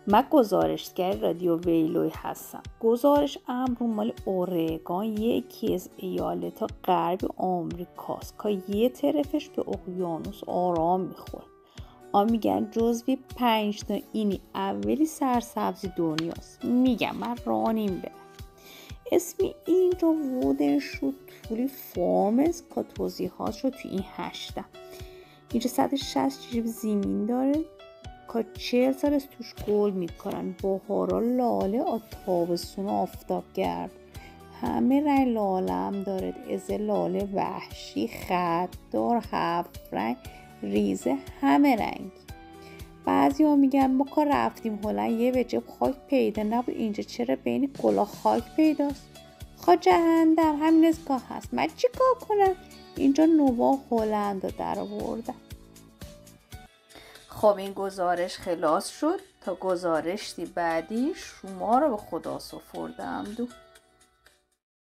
من گزارشگر رادیو ویلوی هستم. گزارش امر مال اورگان، یکی از ایالت‌ها غرب آمریکاست که یه طرفش به اقیانوس آرام میخوره. میگن جزوی 5 تا اینی اولی سرسبزی دنیاست. میگم من رانیم برم. اسمی اینجا وودن شد طولی فارمز که توضیحات شد تو این 8. اینجا 160 جیب زمین داره که 40 سال از توش گل میکنن. بهارا لاله، تابستون آفتابگرد. همه رنگ لاله هم داره. از لاله وحشی، خطدار، 7 رنگ، ریزه، همه رنگ. بعضی ها میگن ما که رفتیم هلند یه وجب خاک پیدا نبود، اینجا چرا بین گلا خاک پیداست؟ جهنم همین از که هست. من چی کار کنم؟ اینجا نووا هلند رو در آوردم. خب این گزارش خلاص شد. تا گزارشی بعدی شما رو به خدا سپردم.